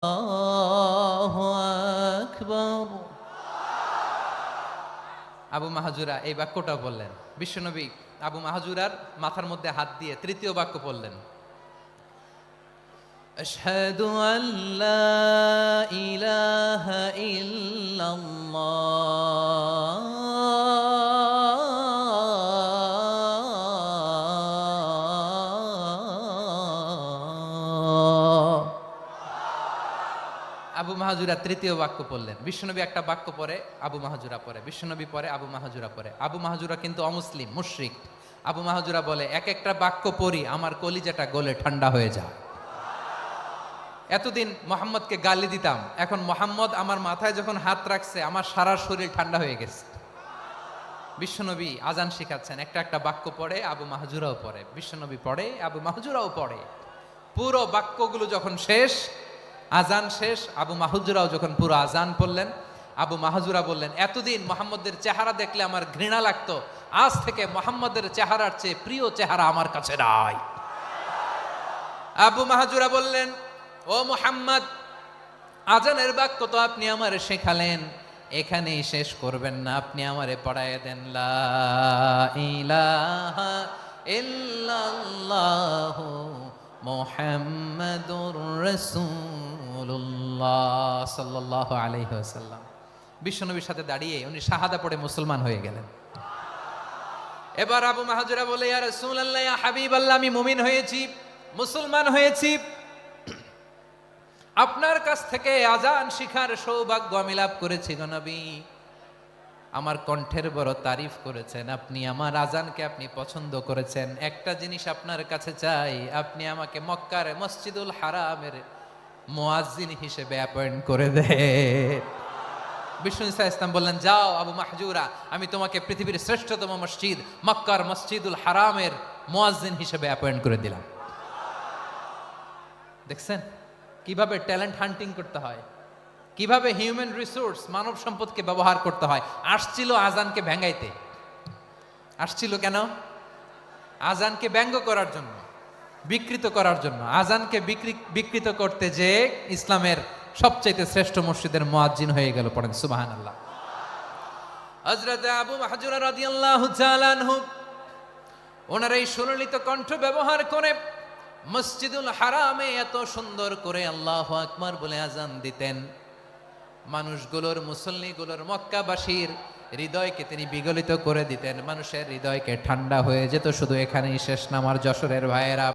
আল্লাহু আকবার। আবু মাহাজুরা এই বাক্যটা বললেন। বিশ্বনবী আবু মাহাজুরার মাথার মধ্যে হাত দিয়ে তৃতীয় বাক্য বললেন, আশহাদু আল্লা ইলাহা ইল্লাল্লাহ। আবু মাহাজুরা তৃতীয় বাক্য পড়লেন। বিশ্বনবী একটা বাক্য পরে আবু মাহাজুরা পরে, বিশ্বনবী পরে আবু মাহাজুরা পরে। আবু মাহাজুরা কিন্তু অমুসলিম, মুশরিক। আবু মাহাজুরা বলে, এক একটা বাক্য পড়ি আমার কলিজাটা গলে ঠান্ডা হয়ে যায়। এতদিন মোহাম্মদকে গালি দিতাম, এখন মোহাম্মদ আমার মাথায় যখন হাত রাখছে আমার সারা শরীর ঠান্ডা হয়ে গেছে। বিশ্বনবী আজান শিখাচ্ছেন, একটা একটা বাক্য পড়ে আবু মাহাজুরাও পড়ে, বিশ্বনবী পড়ে আবু মাহাজুরাও পড়ে। পুরো বাক্যগুলো যখন শেষ, আজান শেষ, আবু মাহাজুরাও যখন পুরো আজান পড়লেন, আবু মাহাজুরা বললেন, এতদিন মোহাম্মদের চেহারা দেখলে আমার ঘৃণা লাগতো, আজ থেকে মোহাম্মদের চেহারার চেয়ে প্রিয় চেহারা আমার কাছে নাই। আবু মাহাজুরা বললেন, ও মুহাম্মদ, আজানের বাক্য তো আপনি আমারে শেখালেন, এখানেই শেষ করবেন না, আপনি আমারে পড়ায় দেন লা ইলাহা ইল্লাল্লাহু মুহাম্মাদুর রাসূলুল্লাহ সাল্লাল্লাহু আলাইহি ওয়াসাল্লাম। বিশ্বনবীর সাথে দাঁড়িয়ে উনি শাহাদা পড়ে মুসলমান হয়ে গেলেন। এবার আবু মাহাজুরা বলে, ইয়া রাসূলুল্লাহ, ইয়া হাবিবাল্লাহ, আমি মুমিন হয়েছি, মুসলমান হয়েছি, আপনার কাছ থেকে আজান শিখার সৌভাগ্য আমি লাভ করেছি গো নবী। আমার কণ্ঠের বড় তারিফ করেছেন আপনি, আমার আজানকে আপনি পছন্দ করেছেন। একটা জিনিস আপনার কাছে চাই, আপনি আমাকে মক্কার মসজিদুল হারামের মুয়াজ্জিন হিসেবে অ্যাপয়েন্ট করে দেন। বিষ্ণু ইসা ইসলাম বললেন, যাও আবু মাহজুরা, আমি তোমাকে পৃথিবীর শ্রেষ্ঠতম মসজিদ মক্কার মসজিদুল হারামের মুয়াজ্জিন হিসেবে অ্যাপয়েন্ট করে দিলাম। দেখছেন কিভাবে ট্যালেন্ট হান্টিং করতে হয়, কিভাবে হিউম্যান রিসোর্স মানব সম্পদকে ব্যবহার করতে হয়। আসছিল আজানকে ভেঙ্গাইতে, আসছিল কেন? আজানকে ব্যঙ্গ করার জন্য, বিকৃত করার জন্য। আজানকে বিকৃত করতে যে ইসলামের সবচেয়ে শ্রেষ্ঠ মসজিদের মুয়াজ্জিন হয়ে গেল। পড়েন সুবহানাল্লাহ। হযরত আবু মাহজুরা রাদিয়াল্লাহু তাআলা আনহু ওনার এই সুললিত কণ্ঠ ব্যবহার করে মসজিদুল হারামে এত সুন্দর করে আল্লাহু আকবার বলে আজান দিতেন, মানুষগুলোর, মুসল্লিগুলোর, মক্কাবাসীর হৃদয়কে তিনি বিগলিত করে দিতেন, মানুষের হৃদয়কে ঠান্ডা হয়ে যেত। শুধু এখানেই শেষ না আমার যশোরের ভাইয়েরা।